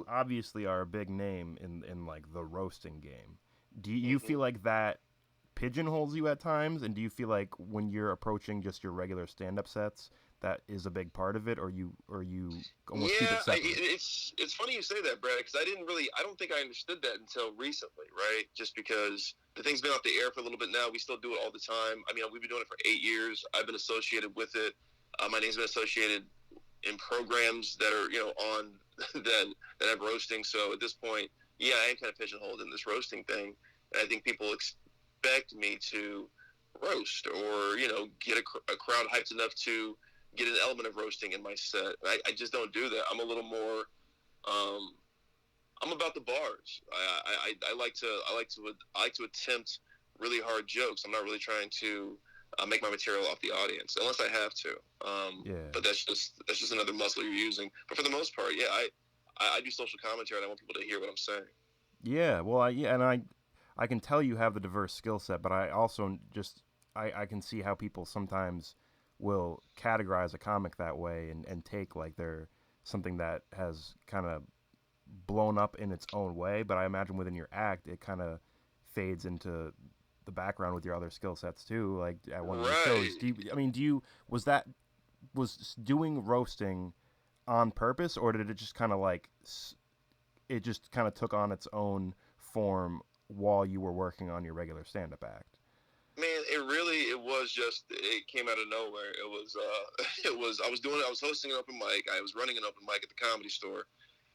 you obviously are a big name in like the roasting game. Do you Hmm. feel like that pigeonholes you at times, and do you feel like when you're approaching just your regular stand-up sets, that is a big part of it, or you almost keep it Yeah, separate? it's funny you say that, Brad, because I don't think I understood that until recently, right? Just because the thing's been off the air for a little bit now, we still do it all the time. I mean, we've been doing it for 8 years. I've been associated with it. My name's been associated in programs that are on that have roasting. So at this point, yeah, I am kind of pigeonholed in this roasting thing, and I think people expect me to roast or get a crowd hyped enough to get an element of roasting in my set. I just don't do that. I'm a little more. Um, I'm about the bars. I like to attempt really hard jokes. I'm not really trying to make my material off the audience unless I have to. Yeah. But that's just another muscle you're using. But for the most part, yeah, I do social commentary and I want people to hear what I'm saying. Yeah, well, yeah, and I can tell you have the diverse skill set, but I also just I can see how people sometimes will categorize a comic that way and take like they're something that has kind of blown up in its own way, but I imagine within your act it kind of fades into the background with your other skill sets too. Like at one of your shows, Right. I mean, was doing roasting on purpose, or did it just kind of like it just kind of took on its own form while you were working on your regular stand-up act? Man, it was just it came out of nowhere. It was I was hosting an open mic. I was running an open mic at the Comedy Store,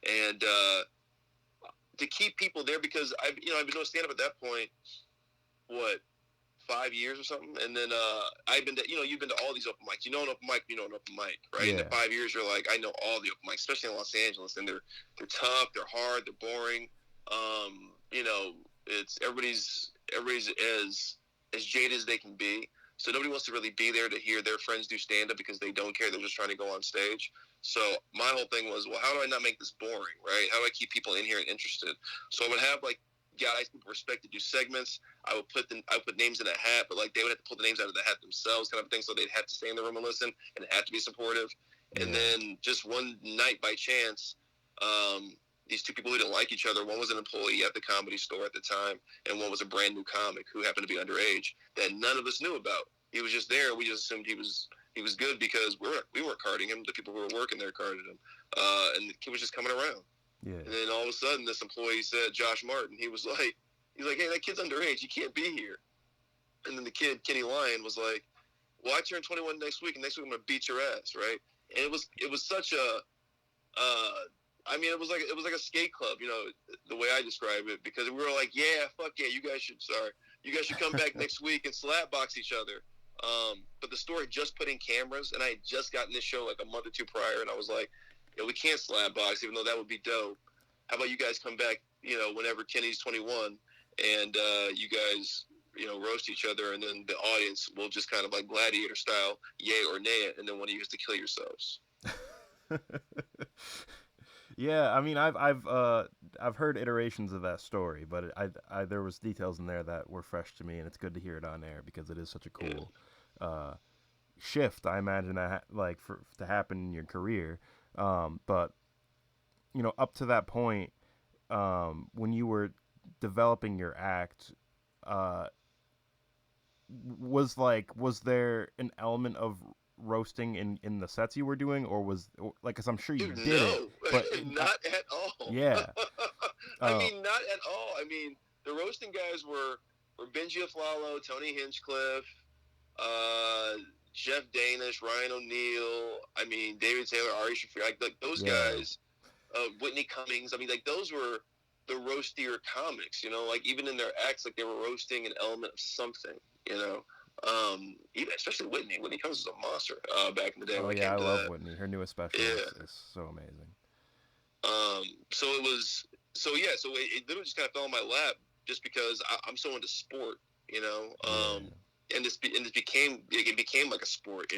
and to keep people there because I've been doing stand up at that point, what, 5 years or something, and then I've been to you've been to all these open mics. You know an open mic, you know an open mic, right? And in Yeah, 5 years, you're like, I know all the open mics, especially in Los Angeles, and they're tough, they're hard, they're boring. It's everybody's as jaded as they can be. So nobody wants to really be there to hear their friends do stand up because they don't care. They're just trying to go on stage. So my whole thing was, well, how do I not make this boring, right? How do I keep people in here and interested? So I would have like guys people respect to do segments. I would put names in a hat, but like they would have to pull the names out of the hat themselves, kind of thing. So they'd have to stay in the room and listen, and have to be supportive. And yeah, then just one night by chance, these two people who didn't like each other. One was an employee at the Comedy Store at the time, and one was a brand new comic who happened to be underage that none of us knew about. He was just there. We just assumed he was good because we weren't carding him. The people who were working there carded him, and the kid was just coming around. yeah. And then all of a sudden, this employee said, Josh Martin. He's like, hey, that kid's underage. You can't be here. And then the kid, Kenny Lyon, was like, well, I turn 21 next week, and next week I'm gonna beat your ass, right? And it was such a it was like a skate club, the way I describe it, because we were like, yeah, fuck yeah, you guys should come back next week and slap box each other. But the store had just put in cameras, and I had just gotten this show like a month or two prior, and I was like, yeah, we can't slap box, even though that would be dope. How about you guys come back, whenever Kenny's 21, and you guys, roast each other, and then the audience will just kind of like gladiator style, yay or nay it, and then one of you has to kill yourselves. Yeah, I mean, I've heard iterations of that story, but there was details in there that were fresh to me, and it's good to hear it on air because it is such a Yeah. cool shift. I imagine that like for to happen in your career, but up to that point, when you were developing your act, was there an element of roasting in the sets you were doing, or like, because I'm sure you Dude, did it, no, but not at all. yeah, I uh, mean, not at all. I mean, the roasting guys were Benji Aflalo, Tony Hinchcliffe, uh, Jeff Danish, Ryan O'Neal. I mean, David Taylor, Ari Shafir, like those yeah, guys. Whitney Cummings. I mean, like those were the roastier comics. Like even in their acts, like they were roasting an element of something. Even especially Whitney. Whitney Cummings was a monster back in the day oh when it yeah, came I to love that. Whitney. Her newest special Yeah. is so amazing. So it was. So yeah. So it literally just kind of fell in my lap just because I'm so into sport. Yeah, It became like a sport.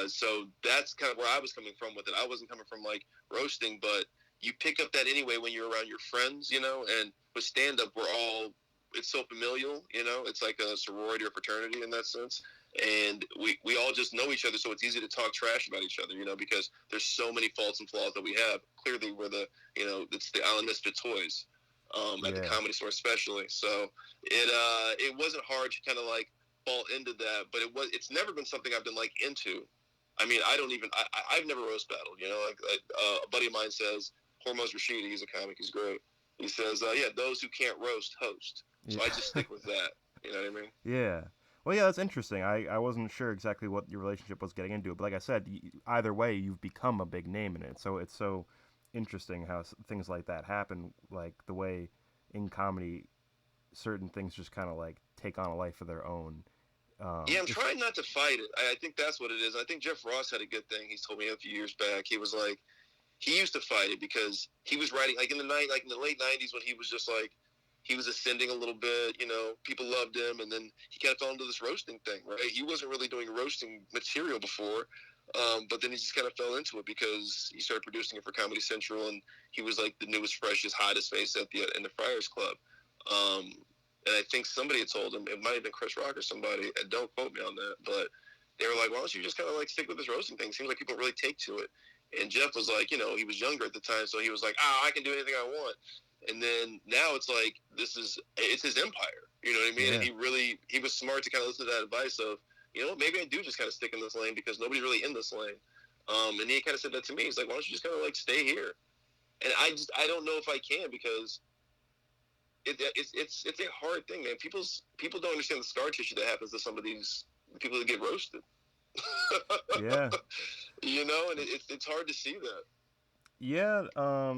So that's kind of where I was coming from with it. I wasn't coming from like roasting, but you pick up that anyway when you're around your friends. And with stand up, it's so familial. It's like a sorority or fraternity in that sense. and we all just know each other, so it's easy to talk trash about each other, because there's so many faults and flaws that we have. Clearly, we're it's the Island Misfit toys, at the Yeah. Comedy Store especially. So it wasn't hard to kind of like fall into that, but it's never been something I've been like into. I mean, I've never roast battled. A buddy of mine says, Hormoz Rashidi, he's a comic, he's great. He says, yeah, those who can't roast host. So Yeah. I just stick with that. You know what I mean? Yeah. Well, yeah, that's interesting. I wasn't sure exactly what your relationship was getting into, but like I said, either way, you've become a big name in it. So it's so interesting how things like that happen, like the way in comedy certain things just kind of like take on a life of their own. Yeah, I'm trying not to fight it. I think that's what it is. I think Jeff Ross had a good thing. He's told me a few years back. He was like, he used to fight it because he was writing like in the late '90s when he was just like he was ascending a little bit. People loved him, and then he kind of fell into this roasting thing. Right? He wasn't really doing roasting material before, but then he just kind of fell into it because he started producing it for Comedy Central, and he was like the newest, freshest, hottest face in the Friars Club. And I think somebody had told him, it might have been Chris Rock or somebody, and don't quote me on that, but they were like, why don't you just kind of like stick with this roasting thing? Seems like people really take to it. And Jeff was like, he was younger at the time, so he was like, I can do anything I want. And then now it's like, it's his empire. You know what I mean? Yeah. And he was smart to kind of listen to that advice of, maybe I do just kind of stick in this lane because nobody's really in this lane. And he kind of said that to me. He's like, why don't you just kind of like stay here? And I don't know if I can because it's a hard thing, man. People don't understand the scar tissue that happens to some of these people that get roasted. Yeah. And it's hard to see that. Yeah.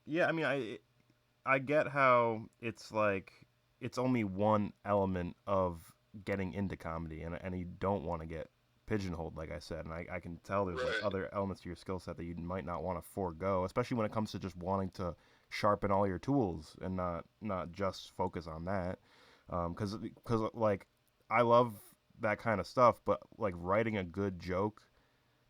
Yeah. I mean, I get how it's like it's only one element of getting into comedy, and you don't want to get pigeonholed, like I said, and I can tell there's like Right. other elements to your skill set that you might not want to forego, especially when it comes to just wanting to sharpen all your tools and not just focus on that, because like I love that kind of stuff, but like writing a good joke,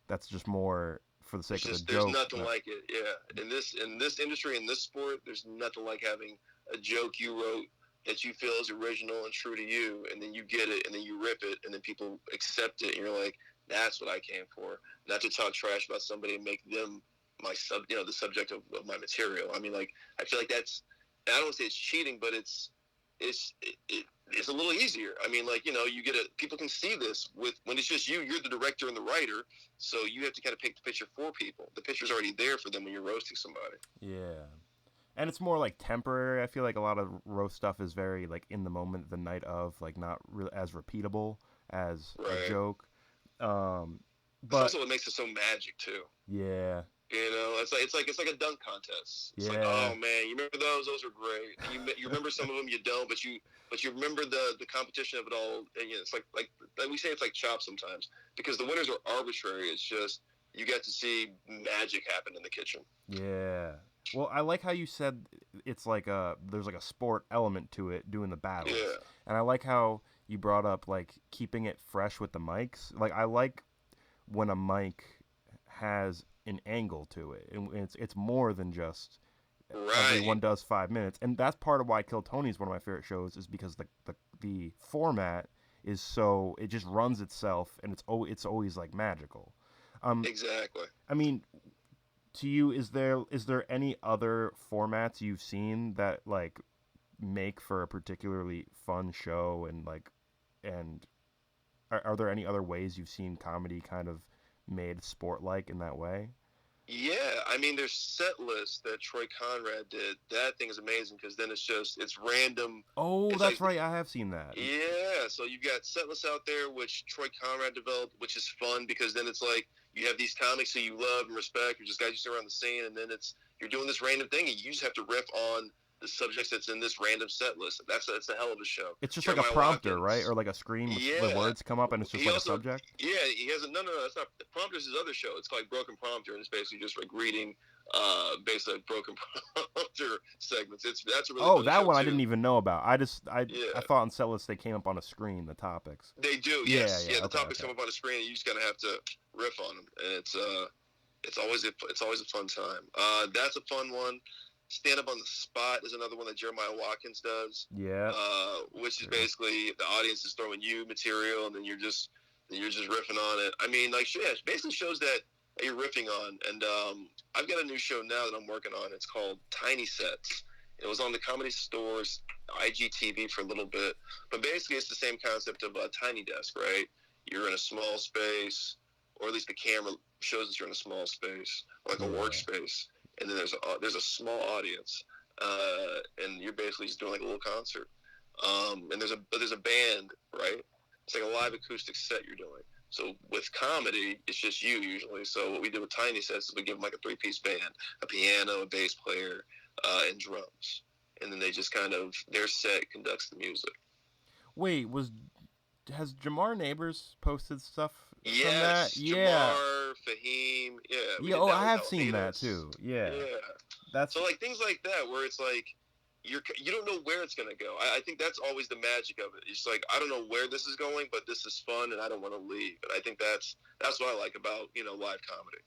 that's just more for the sake of the There's joke. nothing like it. Yeah. In this industry, in this sport, there's nothing like having a joke you wrote that you feel is original and true to you, and then you get it, and then you rip it, and then people accept it, and you're like, that's what I came for. Not to talk trash about somebody and make them the subject of my material. I mean, like, I feel like that's, I don't want to say it's cheating, but it's a little easier. I mean, like, people can see this when it's just you're the director and the writer, so you have to kind of paint the picture for people. The picture's already there for them when you're roasting somebody. Yeah. And it's more like temporary. I feel like a lot of roast stuff is very like in the moment, the night of, like not as repeatable as Right. a joke. That's But also what makes it so magic too. yeah, It's like a dunk contest. It's like, yeah, oh man, you remember those? Those are great. You remember some of them, you don't, but you remember the competition of it all. And it's like we say, it's like chop sometimes because the winners are arbitrary. It's just you get to see magic happen in the kitchen. yeah. Well, I like how you said it's like there's like a sport element to it doing the battles. Yeah. And I like how you brought up like keeping it fresh with the mics. Like I like when a mic has an angle to it, and it's more than just Right. everyone does 5 minutes, and that's part of why Kill Tony is one of my favorite shows, is because the format is so, it just runs itself, and it's always like magical. Exactly. I mean, to you, is there any other formats you've seen that like make for a particularly fun show, and like, and are there any other ways you've seen comedy kind of made sport like in that way? Yeah, I mean, there's set lists that Troy Conrad did. That thing is amazing because then it's random. Oh, It's that's like, right. I have seen that. yeah, so you've got set lists out there, which Troy Conrad developed, which is fun because then it's like you have these comics who you love and respect, or just guys you see around the scene, and then you're doing this random thing, and you just have to riff on the subjects that's in this random set list. That's a hell of a show. It's just like a Jeremiah prompter, Watkins. right? Or like a screen with Yeah. words come up, and it's just He like also, a subject. yeah, he has a no. That's not Prompter's his other show. It's called Broken Prompter, and it's basically just like reading, basically broken prompter segments. That's a really Oh, fun that show one I too. didn't even know about. I Yeah. thought in set lists they came up on a screen, the topics. They do, Yeah, yes, yeah, The okay, topics okay. come up on the screen, and you just gotta have to riff on them, and it's always a fun time. That's a fun one. Stand Up on the Spot is another one that Jeremiah Watkins does, Yeah. which is True. basically the audience is throwing you material, and then you're just riffing on it. I mean, like, yeah, it basically shows that you're riffing on. And I've got a new show now that I'm working on. It's called Tiny Sets. It was on the Comedy Store's IGTV for a little bit, but basically it's the same concept of a tiny desk, right? You're in a small space, or at least the camera shows that you're in a small space, like a Yeah. workspace, and then there's a small audience, and you're basically just doing like a little concert. And there's a band, right? It's like a live acoustic set you're doing. So with comedy, it's just you usually. So what we do with Tiny Sets is we give them like a 3-piece band, a piano, a bass player, and drums, and then they just kind of their set conducts the music. Wait, has Jamar Neighbors posted stuff from that? Yes, Yeah. Jamar, Fahim, yeah, we Yeah. did Oh, that I with have seen that Alvarez. too. Yeah. Yeah, That's so like things like that where it's like you don't know where it's gonna go. I think that's always the magic of it. It's like I don't know where this is going, but this is fun, and I don't want to leave. And I think that's what I like about live comedy.